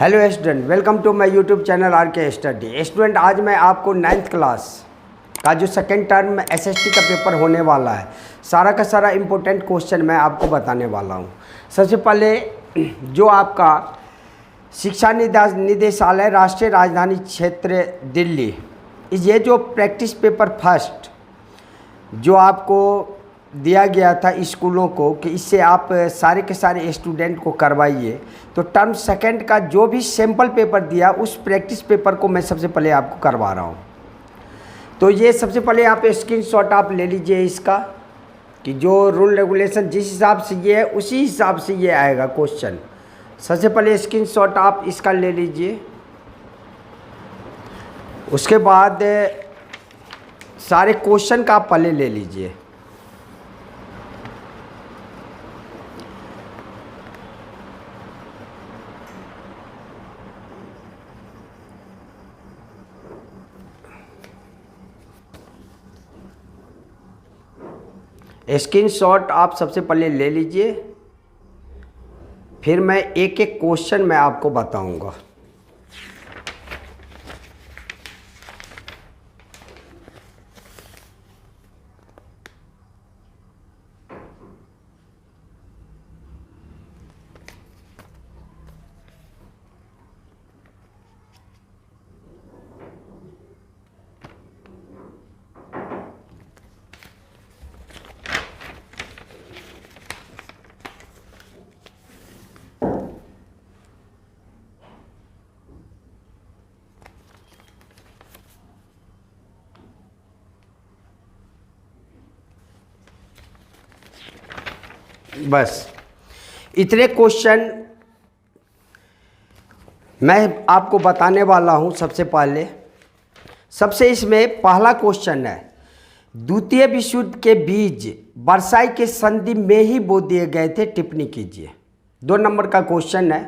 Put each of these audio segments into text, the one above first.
Hello student, welcome to my YouTube channel R K study. Student, आज मैं आपको 9th class का जो सेकेंड टर्म में एसएसटी का पेपर होने वाला है, सारा का सारा इम्पोर्टेंट क्वेश्चन मैं आपको बताने वाला हूँ। सबसे पहले जो आपका शिक्षा निदेशालय राष्ट्रीय राजधानी क्षेत्र दिल्ली, ये जो प्रैक्टिस पेपर फर्स्ट जो आपको दिया गया था स्कूलों को कि इससे आप सारे के सारे स्टूडेंट को करवाइए, तो टर्म सेकंड का जो भी सैम्पल पेपर दिया उस प्रैक्टिस पेपर को मैं सबसे पहले आपको करवा रहा हूँ। तो ये सबसे पहले आप स्क्रीनशॉट आप ले लीजिए इसका कि जो रूल रेगुलेशन जिस हिसाब से ये है उसी हिसाब से ये आएगा क्वेश्चन। सबसे पहले स्क्रीनशॉट आप इसका ले लीजिए, उसके बाद सारे क्वेश्चन का आप पहले ले लीजिए। स्क्रीनशॉट आप सबसे पहले ले लीजिए, फिर मैं एक एक क्वेश्चन मैं आपको बताऊंगा। बस इतने क्वेश्चन मैं आपको बताने वाला हूं। सबसे इसमें पहला क्वेश्चन है, द्वितीय विश्व युद्ध के बीज वर्साई के संधि में ही बो दिए गए थे, टिप्पणी कीजिए। 2 नंबर का क्वेश्चन है।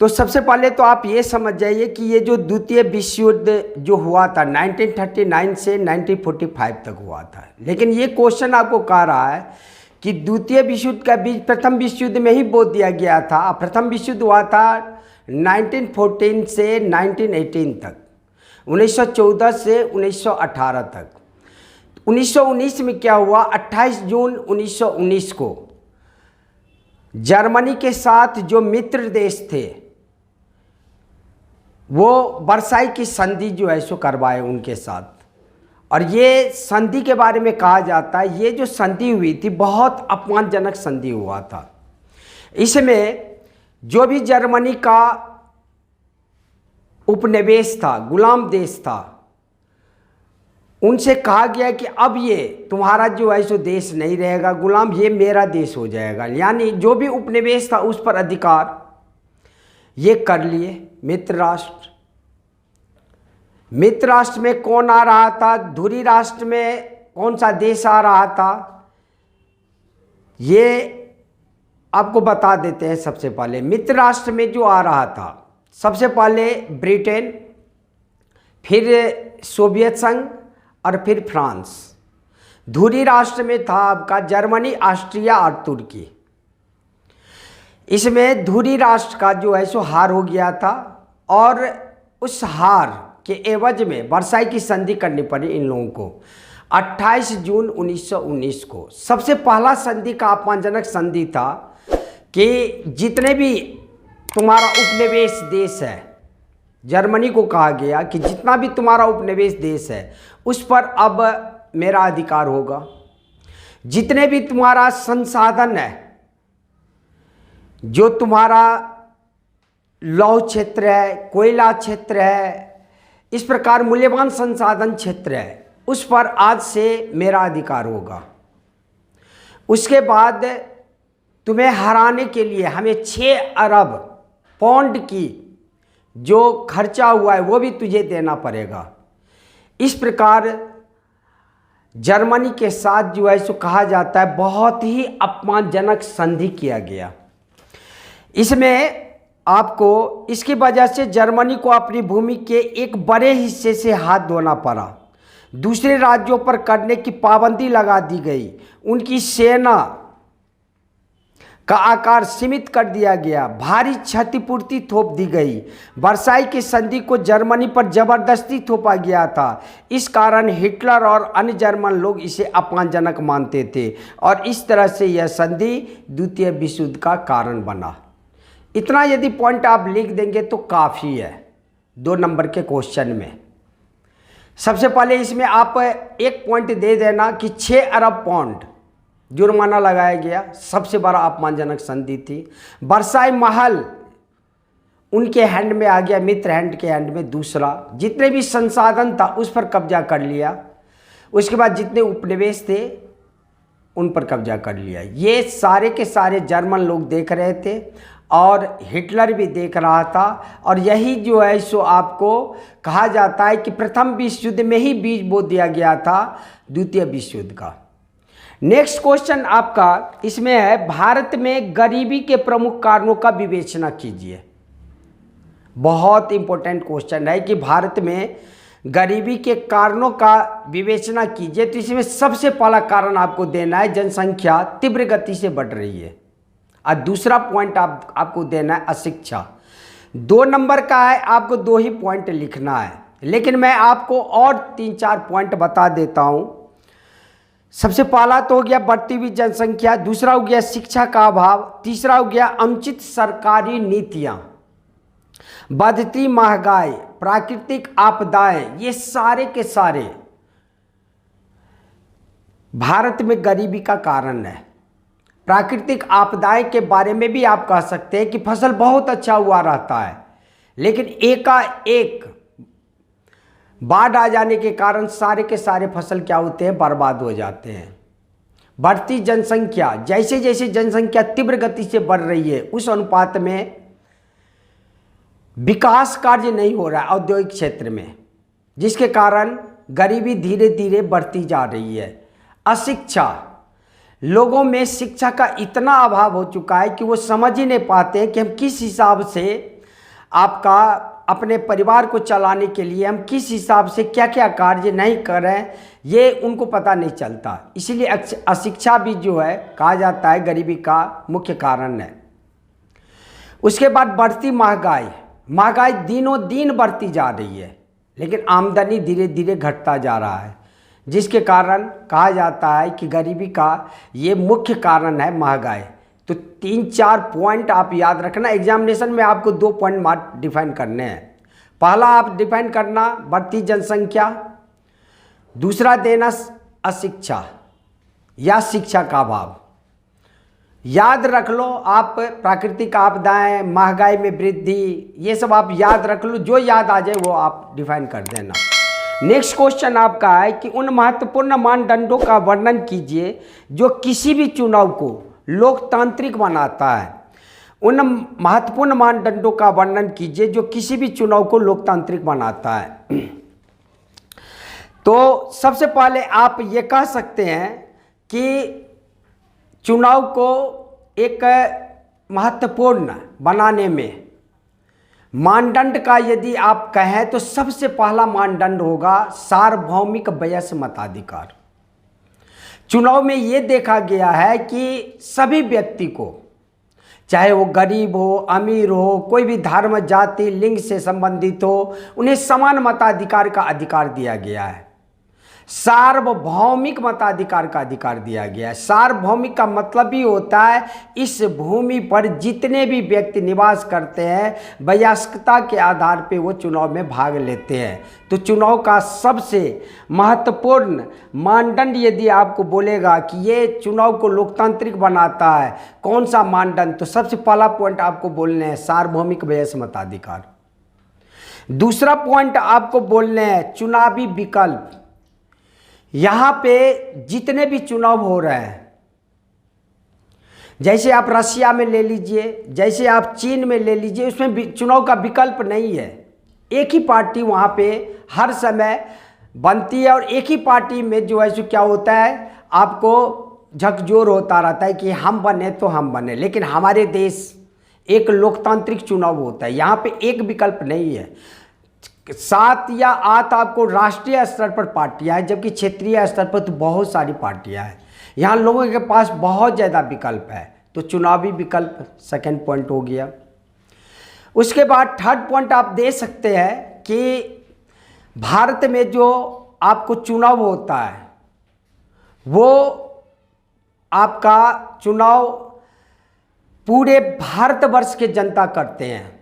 तो सबसे पहले तो आप ये समझ जाइए कि ये जो द्वितीय विश्व युद्ध जो हुआ था 1939 से 1945 तक हुआ था, लेकिन ये क्वेश्चन आपको कह रहा है कि द्वितीय विश्व युद्ध का बीज प्रथम विश्व युद्ध में ही बो दिया गया था। प्रथम विश्व युद्ध हुआ था 1914 से 1918 तक, 1914 से 1918 तक। 1919 में क्या हुआ, 28 जून 1919 को जर्मनी के साथ जो मित्र देश थे वो वर्साई की संधि जो है सो करवाए उनके साथ। और ये संधि के बारे में कहा जाता है, ये जो संधि हुई थी बहुत अपमानजनक संधि हुआ था। इसमें जो भी जर्मनी का उपनिवेश था, गुलाम देश था, उनसे कहा गया कि अब ये तुम्हारा जो है सो देश नहीं रहेगा गुलाम, ये मेरा देश हो जाएगा। यानी जो भी उपनिवेश था उस पर अधिकार ये कर लिए मित्र राष्ट्र। मित्र राष्ट्र में कौन आ रहा था, धुरी राष्ट्र में कौन सा देश आ रहा था, ये आपको बता देते हैं। सबसे पहले मित्र राष्ट्र में जो आ रहा था, सबसे पहले ब्रिटेन, फिर सोवियत संघ और फिर फ्रांस। धुरी राष्ट्र में था आपका जर्मनी, ऑस्ट्रिया और तुर्की। इसमें धुरी राष्ट्र का जो है सो हार हो गया था और उस हार के एवज में वर्साई की संधि करनी पड़ी इन लोगों को 28 जून 1919 को। सबसे पहला संधि का अपमानजनक संधि था कि जितने भी तुम्हारा उपनिवेश देश है, जर्मनी को कहा गया कि जितना भी तुम्हारा उपनिवेश देश है उस पर अब मेरा अधिकार होगा। जितने भी तुम्हारा संसाधन है, जो तुम्हारा लौह क्षेत्र है, कोयला क्षेत्र है, इस प्रकार मूल्यवान संसाधन क्षेत्र है, उस पर आज से मेरा अधिकार होगा। उसके बाद तुम्हें हराने के लिए हमें 6 अरब पाउंड की जो खर्चा हुआ है वो भी तुझे देना पड़ेगा। इस प्रकार जर्मनी के साथ जो है सो कहा जाता है बहुत ही अपमानजनक संधि किया गया। इसमें आपको इसकी वजह से जर्मनी को अपनी भूमि के एक बड़े हिस्से से हाथ धोना पड़ा। दूसरे राज्यों पर करने की पाबंदी लगा दी गई। उनकी सेना का आकार सीमित कर दिया गया, भारी क्षतिपूर्ति थोप दी गई। वर्साई की संधि को जर्मनी पर जबरदस्ती थोपा गया था। इस कारण हिटलर और अन्य जर्मन लोग इसे अपमानजनक मानते थे और इस तरह से यह संधि द्वितीय विश्व युद्ध का कारण बना। इतना यदि पॉइंट आप लिख देंगे तो काफ़ी है 2 नंबर के क्वेश्चन में। सबसे पहले इसमें आप एक पॉइंट दे देना कि 6 अरब पाउंड जुर्माना लगाया गया, सबसे बड़ा अपमानजनक संधि थी। वर्साई महल उनके हैंड में आ गया, मित्र हैंड के हैंड में। दूसरा, जितने भी संसाधन था उस पर कब्जा कर लिया। उसके बाद जितने उपनिवेश थे उन पर कब्जा कर लिया। ये सारे के सारे जर्मन लोग देख रहे थे और हिटलर भी देख रहा था और यही जो है सो आपको कहा जाता है कि प्रथम विश्व युद्ध में ही बीज बो दिया गया था द्वितीय विश्व युद्ध का। नेक्स्ट क्वेश्चन आपका इसमें है, भारत में गरीबी के प्रमुख कारणों का विवेचना कीजिए। बहुत इंपॉर्टेंट क्वेश्चन है कि भारत में गरीबी के कारणों का विवेचना कीजिए। तो इसमें सबसे पहला कारण आपको देना है जनसंख्या तीव्र गति से बढ़ रही है और दूसरा पॉइंट आपको देना है अशिक्षा। 2 नंबर का है, आपको 2 ही पॉइंट लिखना है, लेकिन मैं आपको और 3-4 पॉइंट बता देता हूं। सबसे पहला तो हो गया बढ़ती हुई जनसंख्या, दूसरा हो गया शिक्षा का अभाव, तीसरा हो गया अनुचित सरकारी नीतियां, बढ़ती महंगाई, प्राकृतिक आपदाएं। ये सारे के सारे भारत में गरीबी का कारण है। प्राकृतिक आपदाएं के बारे में भी आप कह सकते हैं कि फसल बहुत अच्छा हुआ रहता है, लेकिन एकाएक बाढ़ आ जाने के कारण सारे के सारे फसल क्या होते हैं, बर्बाद हो जाते हैं। बढ़ती जनसंख्या, जैसे जैसे जनसंख्या तीव्र गति से बढ़ रही है उस अनुपात में विकास कार्य नहीं हो रहा है औद्योगिक क्षेत्र में, जिसके कारण गरीबी धीरे धीरे बढ़ती जा रही है। अशिक्षा, लोगों में शिक्षा का इतना अभाव हो चुका है कि वो समझ ही नहीं पाते कि हम किस हिसाब से आपका अपने परिवार को चलाने के लिए हम किस हिसाब से क्या क्या कार्य नहीं कर रहे हैं, ये उनको पता नहीं चलता। इसीलिए अशिक्षा भी जो है कहा जाता है गरीबी का मुख्य कारण है। उसके बाद बढ़ती महंगाई, महंगाई दिनों दिन बढ़ती जा रही है, लेकिन आमदनी धीरे धीरे घटता जा रहा है, जिसके कारण कहा जाता है कि गरीबी का ये मुख्य कारण है महंगाई। तो 3-4 पॉइंट आप याद रखना। एग्जामिनेशन में आपको 2 पॉइंट मार्क डिफाइन करने हैं। पहला आप डिफाइन करना बढ़ती जनसंख्या, दूसरा देना अशिक्षा या शिक्षा का अभाव। याद रख लो आप, प्राकृतिक आपदाएं, महंगाई में वृद्धि, ये सब आप याद रख लो, जो याद आ जाए वो आप डिफाइन कर देना। नेक्स्ट क्वेश्चन आपका है कि उन महत्वपूर्ण मानदंडों का वर्णन कीजिए जो किसी भी चुनाव को लोकतांत्रिक बनाता है। उन महत्वपूर्ण मानदंडों का वर्णन कीजिए जो किसी भी चुनाव को लोकतांत्रिक बनाता है। तो सबसे पहले आप ये कह सकते हैं कि चुनाव को एक महत्वपूर्ण बनाने में मानदंड का यदि आप कहें तो सबसे पहला मानदंड होगा सार्वभौमिक वयस्क मताधिकार। चुनाव में ये देखा गया है कि सभी व्यक्ति को, चाहे वो गरीब हो, अमीर हो, कोई भी धर्म, जाति, लिंग से संबंधित हो, उन्हें समान मताधिकार का अधिकार दिया गया है। सार्वभौमिक मताधिकार का अधिकार दिया गया है। सार्वभौमिक का मतलब ही होता है इस भूमि पर जितने भी व्यक्ति निवास करते हैं वयस्कता के आधार पे वो चुनाव में भाग लेते हैं। तो चुनाव का सबसे महत्वपूर्ण मानदंड यदि आपको बोलेगा कि ये चुनाव को लोकतांत्रिक बनाता है, कौन सा मानदंड, तो सबसे पहला पॉइंट आपको बोलने हैं सार्वभौमिक वयस्क मताधिकार। दूसरा पॉइंट आपको बोलने हैं चुनावी विकल्प। यहाँ पे जितने भी चुनाव हो रहे हैं, जैसे आप रशिया में ले लीजिए, जैसे आप चीन में ले लीजिए, उसमें चुनाव का विकल्प नहीं है। एक ही पार्टी वहाँ पे हर समय बनती है और एक ही पार्टी में जो है सो क्या होता है, आपको झकझोर होता रहता है कि हम बने तो हम बने। लेकिन हमारे देश एक लोकतांत्रिक चुनाव होता है, यहाँ पे एक विकल्प नहीं है। 7 या 8 आपको राष्ट्रीय स्तर पर पार्टियां हैं, जबकि क्षेत्रीय स्तर पर तो बहुत सारी पार्टियां हैं। यहाँ लोगों के पास बहुत ज़्यादा विकल्प है। तो चुनावी विकल्प सेकंड पॉइंट हो गया। उसके बाद थर्ड पॉइंट आप दे सकते हैं कि भारत में जो आपको चुनाव होता है वो आपका चुनाव पूरे भारतवर्ष के जनता करते हैं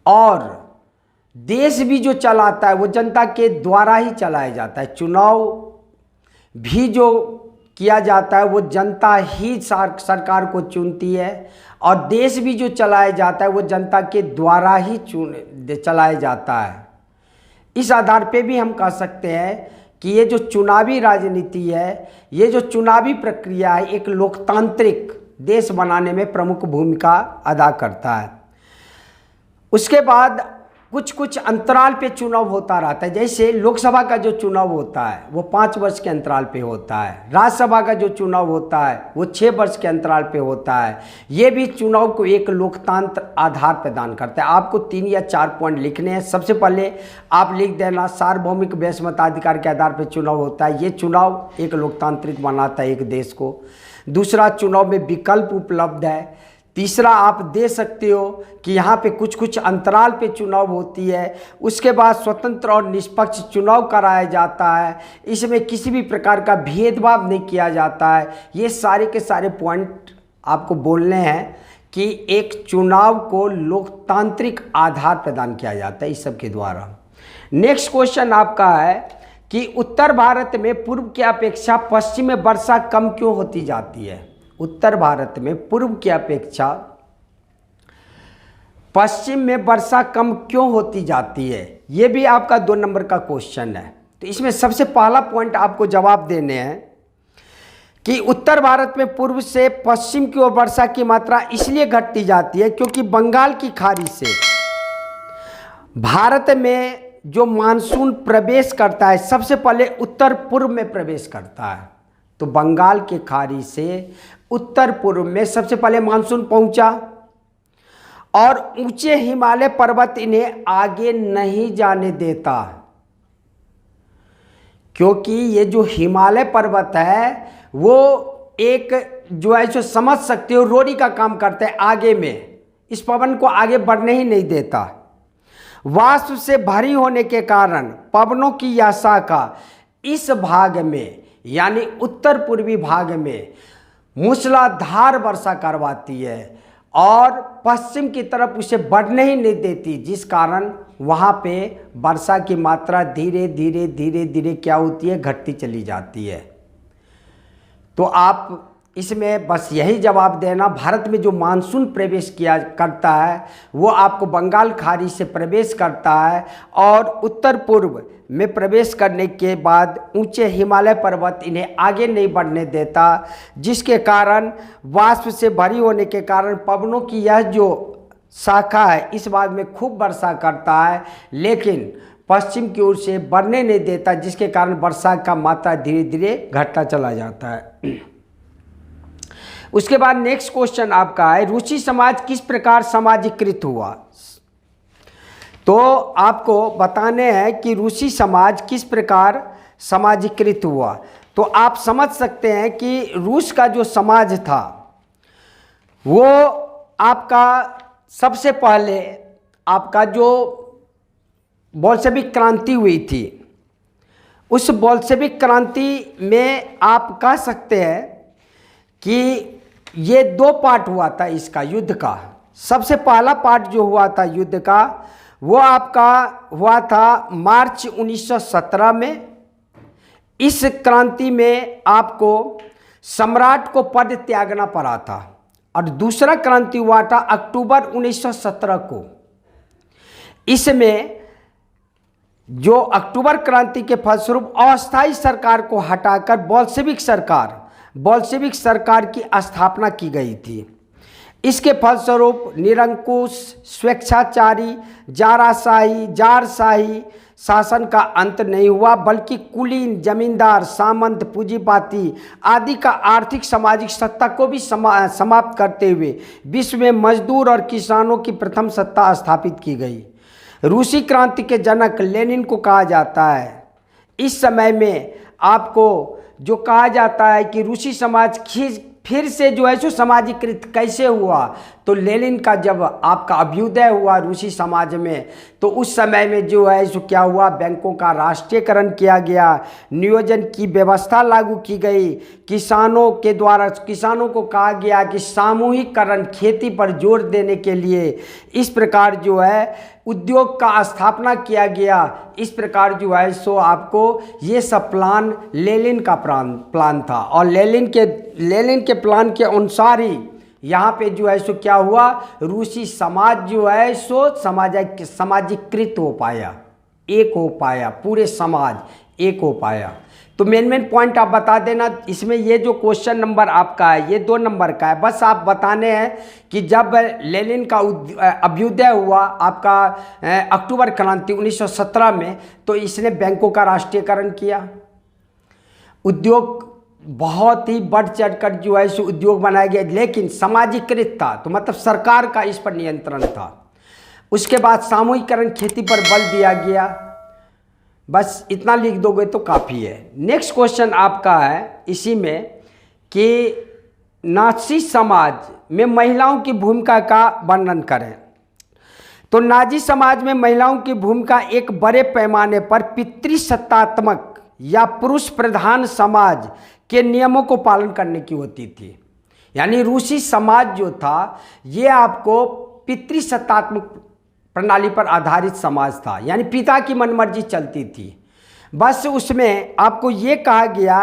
और देश भी जो चलाता है वो जनता के द्वारा ही चलाया जाता है। चुनाव भी जो किया जाता है वो जनता ही सरकार को चुनती है और देश भी जो चलाया जाता है वो जनता के द्वारा ही चलाया जाता है। इस आधार पे भी हम कह सकते हैं कि ये जो चुनावी राजनीति है, ये जो चुनावी प्रक्रिया है, एक लोकतांत्रिक देश बनाने में प्रमुख भूमिका अदा करता है। उसके बाद कुछ कुछ अंतराल पे चुनाव होता रहता है। जैसे लोकसभा का जो चुनाव होता है वो 5 वर्ष के अंतराल पे होता है, राज्यसभा का जो चुनाव होता है वो 6 वर्ष के अंतराल पे होता है। ये भी चुनाव को एक लोकतंत्र आधार प्रदान करता है। आपको 3 या 4 पॉइंट लिखने हैं। सबसे पहले आप लिख देना सार्वभौमिक वैश्विक के आधार पर चुनाव होता है। ये चुनाव एक लोकतांत्रिक बनाता है एक देश को। दूसरा, चुनाव में विकल्प उपलब्ध है। तीसरा, आप दे सकते हो कि यहाँ पे कुछ कुछ अंतराल पे चुनाव होती है। उसके बाद स्वतंत्र और निष्पक्ष चुनाव कराया जाता है। इसमें किसी भी प्रकार का भेदभाव नहीं किया जाता है। ये सारे के सारे पॉइंट आपको बोलने हैं कि एक चुनाव को लोकतांत्रिक आधार प्रदान किया जाता है इस सब के द्वारा। नेक्स्ट क्वेश्चन आपका है कि उत्तर भारत में पूर्व की अपेक्षा पश्चिम में वर्षा कम क्यों होती जाती है। उत्तर भारत में पूर्व की अपेक्षा पश्चिम में वर्षा कम क्यों होती जाती है, ये भी आपका 2 नंबर का क्वेश्चन है। तो इसमें सबसे पहला पॉइंट आपको जवाब देने हैं कि उत्तर भारत में पूर्व से पश्चिम की ओर वर्षा की मात्रा इसलिए घटती जाती है क्योंकि बंगाल की खाड़ी से भारत में जो मानसून प्रवेश करता है सबसे पहले उत्तर पूर्व में प्रवेश करता है। तो बंगाल की खाड़ी से उत्तर पूर्व में सबसे पहले मानसून पहुंचा और ऊंचे हिमालय पर्वत इन्हें आगे नहीं जाने देता, क्योंकि ये जो हिमालय पर्वत है वो एक जो है जो समझ सकते हो रोड़ी का काम करता है आगे में, इस पवन को आगे बढ़ने ही नहीं देता। वाष्प से भरी होने के कारण पवनों की यह शाखा इस भाग में यानी उत्तर पूर्वी भाग में मूसलाधार वर्षा करवाती है और पश्चिम की तरफ उसे बढ़ने ही नहीं देती, जिस कारण वहाँ पे वर्षा की मात्रा धीरे धीरे धीरे धीरे क्या होती है, घटती चली जाती है। तो आप इसमें बस यही जवाब देना, भारत में जो मानसून प्रवेश किया करता है वो आपको बंगाल खाड़ी से प्रवेश करता है और उत्तर पूर्व में प्रवेश करने के बाद ऊंचे हिमालय पर्वत इन्हें आगे नहीं बढ़ने देता, जिसके कारण वाष्प से भरी होने के कारण पवनों की यह जो शाखा है इस भाग में खूब वर्षा करता है, लेकिन पश्चिम की ओर से बढ़ने नहीं देता, जिसके कारण वर्षा का मात्रा धीरे धीरे घटता चला जाता है। उसके बाद नेक्स्ट क्वेश्चन आपका है रूसी समाज किस प्रकार समाजीकृत हुआ। तो आपको बताने हैं कि रूसी समाज किस प्रकार समाजीकृत हुआ। तो आप समझ सकते हैं कि रूस का जो समाज था वो आपका सबसे पहले आपका जो बोल्शेविक क्रांति हुई थी, उस बोल्शेविक क्रांति में आप कह सकते हैं कि ये 2 पार्ट हुआ था इसका युद्ध का। सबसे पहला पार्ट जो हुआ था युद्ध का वो आपका हुआ था मार्च 1917 में। इस क्रांति में आपको सम्राट को पद त्यागना पड़ा था और दूसरा क्रांति हुआ था अक्टूबर 1917 को। इसमें जो अक्टूबर क्रांति के फलस्वरूप अस्थायी सरकार को हटाकर बोल्शेविक सरकार की स्थापना की गई थी। इसके फलस्वरूप निरंकुश स्वेच्छाचारी जारशाही शासन का अंत नहीं हुआ, बल्कि कुलीन जमींदार सामंत पूंजीपति आदि का आर्थिक सामाजिक सत्ता को भी समाप्त करते हुए विश्व में मजदूर और किसानों की प्रथम सत्ता स्थापित की गई। रूसी क्रांति के जनक लेनिन को कहा जाता है। इस समय में आपको जो कहा जाता है कि रूसी समाज फिर से जो है सो समाजीकृत कैसे हुआ? तो लेनिन का जब आपका अभ्युदय हुआ रूसी समाज में, तो उस समय में जो है सो क्या हुआ, बैंकों का राष्ट्रीयकरण किया गया, नियोजन की व्यवस्था लागू की गई, किसानों के द्वारा किसानों को कहा गया कि सामूहिकरण, खेती पर जोर देने के लिए इस प्रकार जो है उद्योग का स्थापना किया गया। इस प्रकार जो है सो आपको ये सब प्लान लेनिन का प्लान था, और लेनिन के प्लान के अनुसार ही यहाँ पे जो है सो क्या हुआ, रूसी समाज जो है सो समाजीकृत हो पाया, एक हो पाया, पूरे समाज एक हो पाया। तो मेन पॉइंट आप बता देना। इसमें ये जो क्वेश्चन नंबर आपका है ये 2 नंबर का है, बस आप बताने हैं कि जब लेनिन का अभ्युदय हुआ आपका अक्टूबर क्रांति 1917 में, तो इसने बैंकों का राष्ट्रीयकरण किया, उद्योग बहुत ही बढ़ चढ़कर जो है सो उद्योग बनाया गया, लेकिन समाजीकृत था, तो मतलब सरकार का इस पर नियंत्रण था। उसके बाद सामूहिकरण, खेती पर बल दिया गया। बस इतना लिख दोगे तो काफ़ी है। नेक्स्ट क्वेश्चन आपका है इसी में कि नाज़ी समाज में महिलाओं की भूमिका का वर्णन करें। तो नाज़ी समाज में महिलाओं की भूमिका एक बड़े पैमाने पर पितृसत्तात्मक या पुरुष प्रधान समाज के नियमों को पालन करने की होती थी। यानी रूसी समाज जो था ये आपको पितृसत्तात्मक प्रणाली पर आधारित समाज था, यानी पिता की मनमर्जी चलती थी। बस उसमें आपको ये कहा गया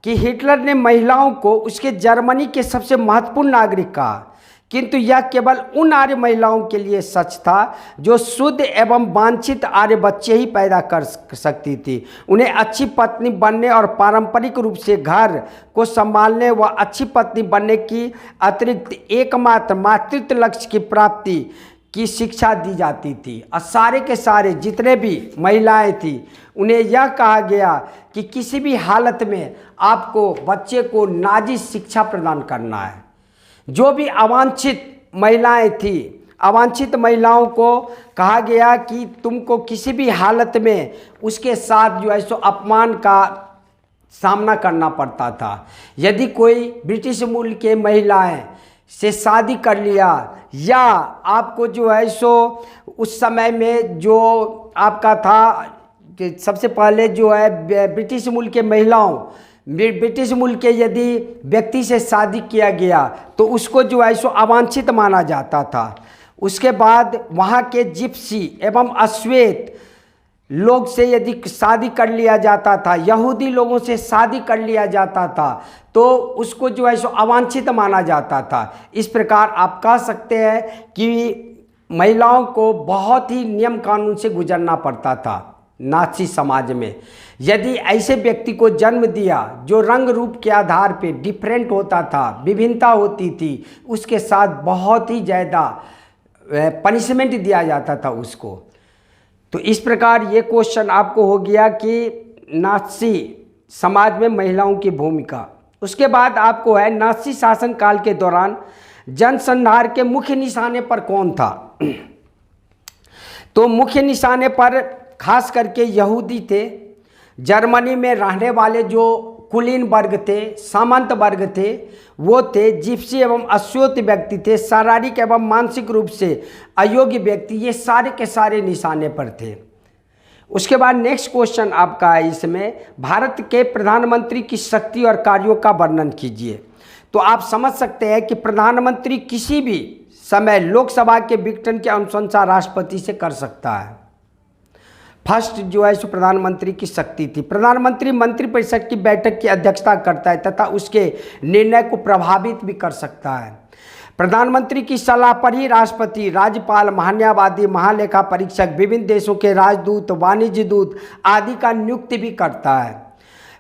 कि हिटलर ने महिलाओं को उसके जर्मनी के सबसे महत्वपूर्ण नागरिक कहा, किंतु यह केवल उन आर्य महिलाओं के लिए सच था जो शुद्ध एवं वांछित आर्य बच्चे ही पैदा कर सकती थी। उन्हें अच्छी पत्नी बनने और पारंपरिक रूप से घर को संभालने व अच्छी पत्नी बनने की अतिरिक्त एकमात्र मातृत्व लक्ष्य की प्राप्ति की शिक्षा दी जाती थी। और सारे के सारे जितने भी महिलाएं थी उन्हें यह कहा गया कि किसी भी हालत में आपको बच्चे को नाजी शिक्षा प्रदान करना है। जो भी अवांछित महिलाएं थी, अवांछित महिलाओं को कहा गया कि तुमको किसी भी हालत में उसके साथ जो है सो अपमान का सामना करना पड़ता था। यदि कोई ब्रिटिश मूल के महिलाएं से शादी कर लिया, या आपको जो है सो उस समय में जो आपका था कि सबसे पहले जो है ब्रिटिश मूल के महिलाओं, ब्रिटिश मूल के यदि व्यक्ति से शादी किया गया तो उसको जो है सो अवांछित माना जाता था। उसके बाद वहाँ के जिप्सी एवं अश्वेत लोग से यदि शादी कर लिया जाता था, यहूदी लोगों से शादी कर लिया जाता था, तो उसको जो है सो अवांछित माना जाता था। इस प्रकार आप कह सकते हैं कि महिलाओं को बहुत ही नियम कानून से गुजरना पड़ता था नाज़ी समाज में। यदि ऐसे व्यक्ति को जन्म दिया जो रंग रूप के आधार पे डिफरेंट होता था, विभिन्नता होती थी, उसके साथ बहुत ही ज़्यादा पनिशमेंट दिया जाता था उसको। तो इस प्रकार ये क्वेश्चन आपको हो गया कि नाज़ी समाज में महिलाओं की भूमिका। उसके बाद आपको है नाज़ी शासन काल के दौरान जनसंहार के मुख्य निशाने पर कौन था। तो मुख्य निशाने पर खास करके यहूदी थे, जर्मनी में रहने वाले जो कुलीन वर्ग थे, सामंत वर्ग थे वो थे, जिप्सी एवं अश्वेत व्यक्ति थे, शारीरिक एवं मानसिक रूप से अयोग्य व्यक्ति, ये सारे के सारे निशाने पर थे। उसके बाद नेक्स्ट क्वेश्चन आपका है इसमें, भारत के प्रधानमंत्री की शक्ति और कार्यों का वर्णन कीजिए। तो आप समझ सकते हैं कि प्रधानमंत्री किसी भी समय लोकसभा के विघटन की अनुशंसा राष्ट्रपति से कर सकता है। फर्स्ट जो है सो प्रधानमंत्री की शक्ति थी। प्रधानमंत्री मंत्रिपरिषद की बैठक की अध्यक्षता करता है तथा उसके निर्णय को प्रभावित भी कर सकता है। प्रधानमंत्री की सलाह पर ही राष्ट्रपति, राज्यपाल, महान्यायवादी, महालेखा परीक्षक, विभिन्न देशों के राजदूत, वाणिज्य दूत आदि का नियुक्ति भी करता है।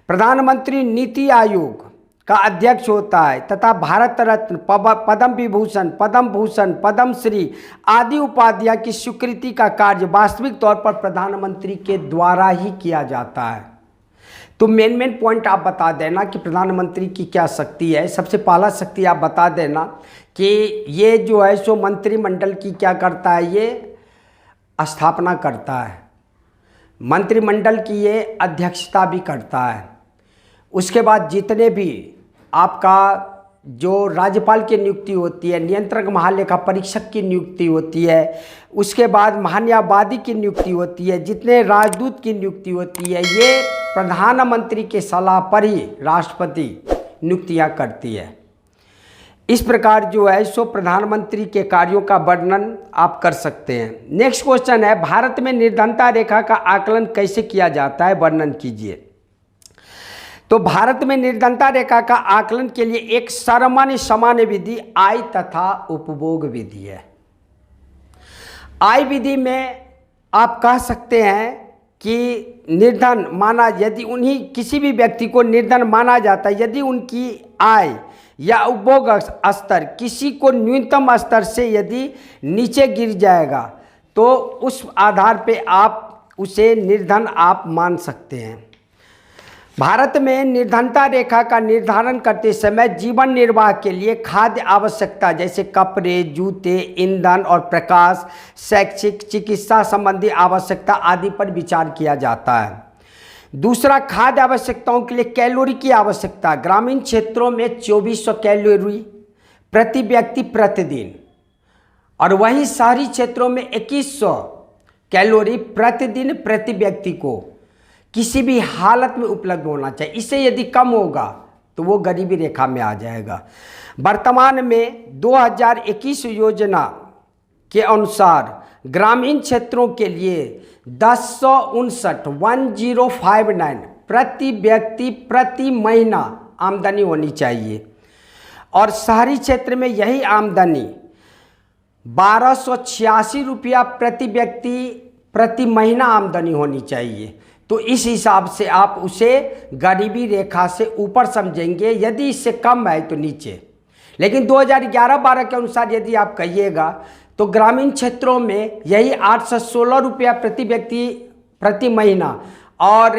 प्रधानमंत्री नीति आयोग का अध्यक्ष होता है तथा भारत रत्न, पद्म विभूषण, पद्म भूषण, पद्मश्री आदि उपाधियां की स्वीकृति का कार्य वास्तविक तौर पर प्रधानमंत्री के द्वारा ही किया जाता है। तो मेन पॉइंट आप बता देना कि प्रधानमंत्री की क्या शक्ति है। सबसे पहला शक्ति आप बता देना कि ये जो है सो मंत्रिमंडल की क्या करता है, ये स्थापना करता है, मंत्रिमंडल की ये अध्यक्षता भी करता है। उसके बाद जितने भी आपका जो राज्यपाल की नियुक्ति होती है, नियंत्रक महालेखा परीक्षक की नियुक्ति होती है, उसके बाद महान्यायवादी की नियुक्ति होती है, जितने राजदूत की नियुक्ति होती है, ये प्रधानमंत्री के सलाह पर ही राष्ट्रपति नियुक्तियां करती है। इस प्रकार जो है सो प्रधानमंत्री के कार्यों का वर्णन आप कर सकते हैं। नेक्स्ट क्वेश्चन है, भारत में निर्धनता रेखा का आकलन कैसे किया जाता है, वर्णन कीजिए। तो भारत में निर्धनता रेखा का आकलन के लिए एक सामान्य विधि आय तथा उपभोग विधि है। आय विधि में आप कह सकते हैं कि निर्धन माना, यदि उन्हीं किसी भी व्यक्ति को निर्धन माना जाता है यदि उनकी आय या उपभोग स्तर किसी को न्यूनतम स्तर से यदि नीचे गिर जाएगा तो उस आधार पे आप उसे निर्धन आप मान सकते हैं। भारत में निर्धनता रेखा का निर्धारण करते समय जीवन निर्वाह के लिए खाद्य आवश्यकता जैसे कपड़े, जूते, ईंधन और प्रकाश, शैक्षिक, चिकित्सा संबंधी आवश्यकता आदि पर विचार किया जाता है। दूसरा, खाद्य आवश्यकताओं के लिए कैलोरी की आवश्यकता। ग्रामीण क्षेत्रों में 2400 कैलोरी प्रति व्यक्ति प्रतिदिन और वहीं शहरी क्षेत्रों में 2100 कैलोरी प्रतिदिन प्रति व्यक्ति को किसी भी हालत में उपलब्ध होना चाहिए। इससे यदि कम होगा तो वो गरीबी रेखा में आ जाएगा। वर्तमान में 2021 योजना के अनुसार ग्रामीण क्षेत्रों के लिए 1059 प्रति व्यक्ति प्रति महीना आमदनी होनी चाहिए और शहरी क्षेत्र में यही आमदनी 1286 रुपया प्रति व्यक्ति प्रति महीना आमदनी होनी चाहिए। तो इस हिसाब से आप उसे गरीबी रेखा से ऊपर समझेंगे, यदि इससे कम है तो नीचे। लेकिन 2011-12 के अनुसार यदि आप कहिएगा तो ग्रामीण क्षेत्रों में यही 816 रुपया प्रति व्यक्ति प्रति महीना और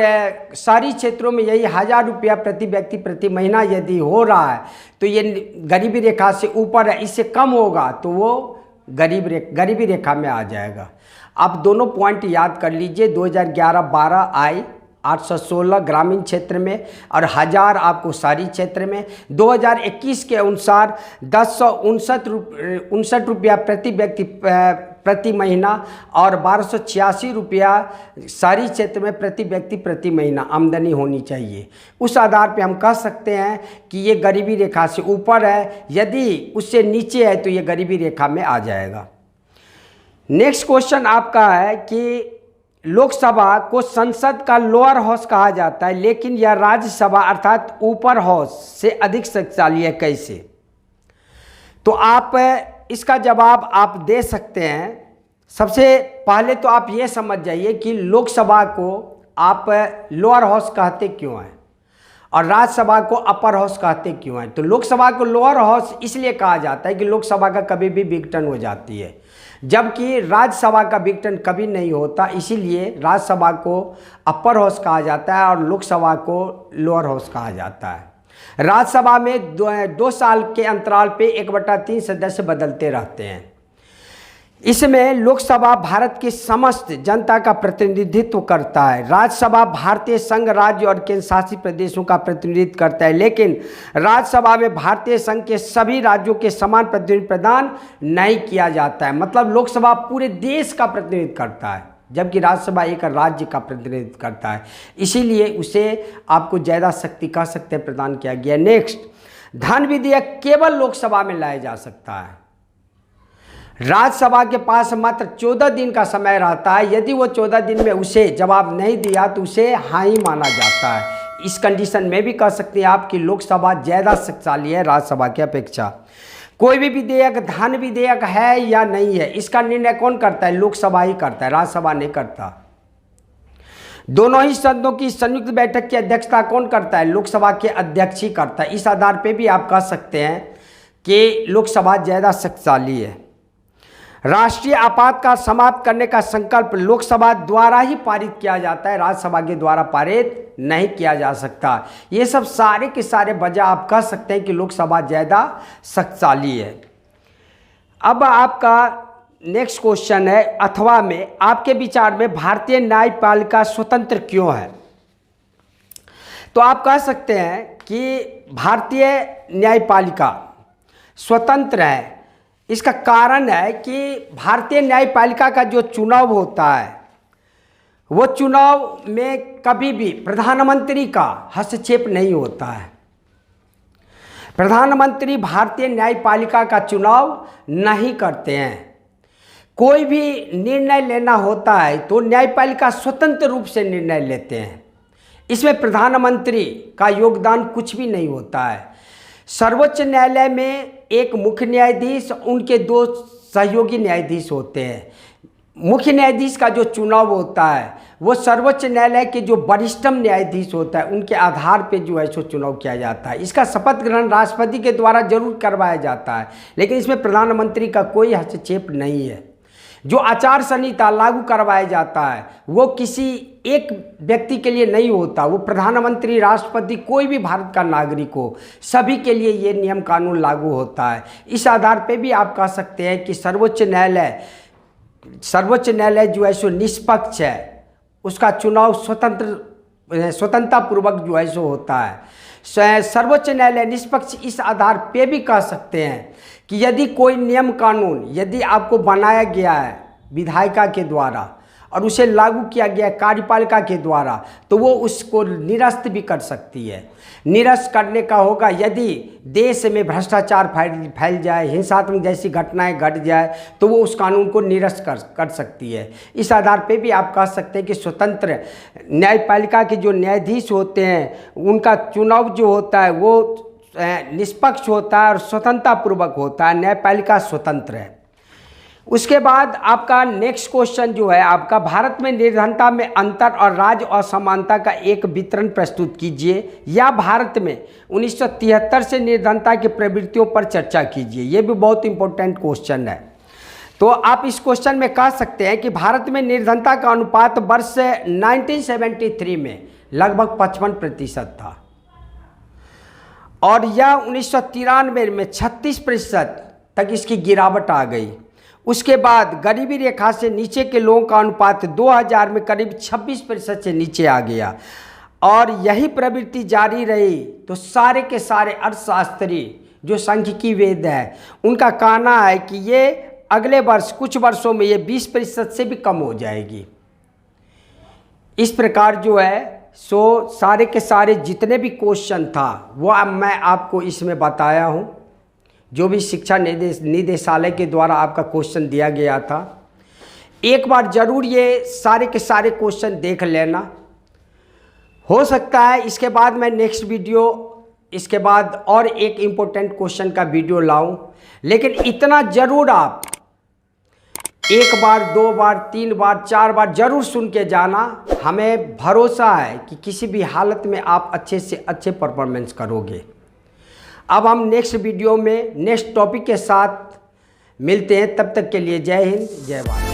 शहरी क्षेत्रों में यही 1000 रुपया प्रति व्यक्ति प्रति महीना यदि हो रहा है तो ये गरीबी रेखा से ऊपर है। इससे कम होगा तो वो गरीबी रेखा में आ जाएगा। आप दोनों पॉइंट याद कर लीजिए। 2011-12 आय 816 ग्रामीण क्षेत्र में और 1000 आपको शहरी क्षेत्र में। 2021 के अनुसार 1059 रुपया प्रति व्यक्ति प्रति महीना और 1286 रुपया शहरी क्षेत्र में प्रति व्यक्ति प्रति महीना आमदनी होनी चाहिए। उस आधार पे हम कह सकते हैं कि ये गरीबी रेखा से ऊपर है, यदि उससे नीचे है तो ये गरीबी रेखा में आ जाएगा। नेक्स्ट क्वेश्चन आपका है कि लोकसभा को संसद का लोअर हाउस कहा जाता है लेकिन यह राज्यसभा अर्थात ऊपर हाउस से अधिक शक्तिशाली है, कैसे? तो आप इसका जवाब आप दे सकते हैं। सबसे पहले तो आप ये समझ जाइए कि लोकसभा को आप लोअर हाउस कहते क्यों हैं और राज्यसभा को अपर हाउस कहते क्यों हैं। तो लोकसभा को लोअर हाउस इसलिए कहा जाता है कि लोकसभा का कभी भी विघटन हो जाती है, जबकि राज्यसभा का विघटन कभी नहीं होता। इसीलिए राज्यसभा को अपर हाउस कहा जाता है और लोकसभा को लोअर हाउस कहा जाता है। राज्यसभा में 2 साल के अंतराल पे 1/3 सदस्य बदलते रहते हैं। इसमें लोकसभा भारत की समस्त जनता का प्रतिनिधित्व करता है। राज्यसभा भारतीय संघ, राज्य और केंद्र शासित प्रदेशों का प्रतिनिधित्व करता है, लेकिन राज्यसभा में भारतीय संघ के सभी राज्यों के समान प्रतिनिधित्व प्रदान नहीं किया जाता है। मतलब लोकसभा पूरे देश का प्रतिनिधित्व करता है जबकि राज्यसभा एक राज्य का प्रतिनिधित्व करता है। इसीलिए उसे आपको ज़्यादा शक्ति कह सकते हैं प्रदान किया गया। नेक्स्ट, धन विधेयक केवल लोकसभा में लाया जा सकता है। राज्यसभा के पास मात्र 14 दिन का समय रहता है। यदि वो 14 दिन में उसे जवाब नहीं दिया तो उसे हाँ ही माना जाता है। इस कंडीशन में भी कह सकते हैं आप कि लोकसभा ज़्यादा शक्तिशाली है राज्यसभा की अपेक्षा। कोई भी विधेयक धन विधेयक है या नहीं है, इसका निर्णय कौन करता है? लोकसभा ही करता है, राज्यसभा नहीं करता। दोनों ही सदनों की संयुक्त बैठक की अध्यक्षता कौन करता है? लोकसभा के अध्यक्ष ही करता है। इस आधार पे भी आप कह सकते हैं कि लोकसभा ज़्यादा शक्तिशाली है। राष्ट्रीय आपातकाल समाप्त करने का संकल्प लोकसभा द्वारा ही पारित किया जाता है, राज्यसभा के द्वारा पारित नहीं किया जा सकता। ये सब सारे के सारे वजह आप कह सकते हैं कि लोकसभा ज़्यादा शक्तिशाली है। अब आपका नेक्स्ट क्वेश्चन है, अथवा में आपके विचार में भारतीय न्यायपालिका स्वतंत्र क्यों है? तो तो आप कह सकते हैं कि भारतीय न्यायपालिका स्वतंत्र है। इसका कारण है कि भारतीय न्यायपालिका का जो चुनाव होता है वो चुनाव में कभी भी प्रधानमंत्री का हस्तक्षेप नहीं होता है। प्रधानमंत्री भारतीय न्यायपालिका का चुनाव नहीं करते हैं। कोई भी निर्णय लेना होता है तो न्यायपालिका स्वतंत्र रूप से निर्णय लेते हैं। इसमें प्रधानमंत्री का योगदान कुछ भी नहीं होता है। सर्वोच्च न्यायालय में एक मुख्य न्यायाधीश, उनके 2 सहयोगी न्यायाधीश होते हैं। मुख्य न्यायाधीश का जो चुनाव होता है वो सर्वोच्च न्यायालय के जो वरिष्ठतम न्यायाधीश होता है उनके आधार पे जो है सो चुनाव किया जाता है। इसका शपथ ग्रहण राष्ट्रपति के द्वारा जरूर करवाया जाता है, लेकिन इसमें प्रधानमंत्री का कोई हस्तक्षेप नहीं है। जो आचार संहिता लागू करवाया जाता है वो किसी एक व्यक्ति के लिए नहीं होता, वो प्रधानमंत्री, राष्ट्रपति, कोई भी भारत का नागरिक हो, सभी के लिए ये नियम कानून लागू होता है। इस आधार पे भी आप कह सकते हैं कि सर्वोच्च न्यायालय जो है सो निष्पक्ष है। उसका चुनाव स्वतंत्रता पूर्वक जो है सो होता है। सर्वोच्च न्यायालय निष्पक्ष इस आधार पे भी कह सकते हैं कि यदि कोई नियम कानून यदि आपको बनाया गया है विधायिका के द्वारा और उसे लागू किया गया है कार्यपालिका के द्वारा, तो वो उसको निरस्त भी कर सकती है। निरस्त करने का होगा यदि देश में भ्रष्टाचार फैल जाए, हिंसात्मक जैसी घटनाएं घट जाए, तो वो उस कानून को निरस्त कर सकती है। इस आधार पे भी आप कह सकते हैं कि स्वतंत्र न्यायपालिका के जो न्यायाधीश होते हैं उनका चुनाव जो होता है वो निष्पक्ष होता है और स्वतंत्रतापूर्वक होता है। न्यायपालिका स्वतंत्र है। उसके बाद आपका नेक्स्ट क्वेश्चन जो है आपका, भारत में निर्धनता में अंतर और राज्य असमानता का एक वितरण प्रस्तुत कीजिए, या भारत में 1973 से निर्धनता की प्रवृत्तियों पर चर्चा कीजिए। ये भी बहुत इंपॉर्टेंट क्वेश्चन है। तो आप इस क्वेश्चन में कह सकते हैं कि भारत में निर्धनता का अनुपात वर्ष 1973 में लगभग 55% था और यह 1993 में 36% तक इसकी गिरावट आ गई। उसके बाद गरीबी रेखा से नीचे के लोगों का अनुपात 2000 में करीब 26% से नीचे आ गया और यही प्रवृत्ति जारी रही तो सारे के सारे अर्थशास्त्री जो सांख्यिकी वेद है उनका कहना है कि ये अगले वर्ष कुछ वर्षों में ये 20% से भी कम हो जाएगी। इस प्रकार जो है सो सारे के सारे जितने भी क्वेश्चन था वो अब मैं आपको इसमें बताया हूँ। जो भी शिक्षा निदेशालय के द्वारा आपका क्वेश्चन दिया गया था, एक बार ज़रूर ये सारे के सारे क्वेश्चन देख लेना। हो सकता है इसके बाद मैं नेक्स्ट वीडियो इसके बाद और एक इम्पोर्टेंट क्वेश्चन का वीडियो लाऊं, लेकिन इतना ज़रूर आप 1 बार 2 बार 3 बार 4 बार ज़रूर सुन के जाना। हमें भरोसा है कि किसी भी हालत में आप अच्छे से अच्छे परफॉर्मेंस करोगे। अब हम नेक्स्ट वीडियो में नेक्स्ट टॉपिक के साथ मिलते हैं। तब तक के लिए जय हिंद, जय भारत।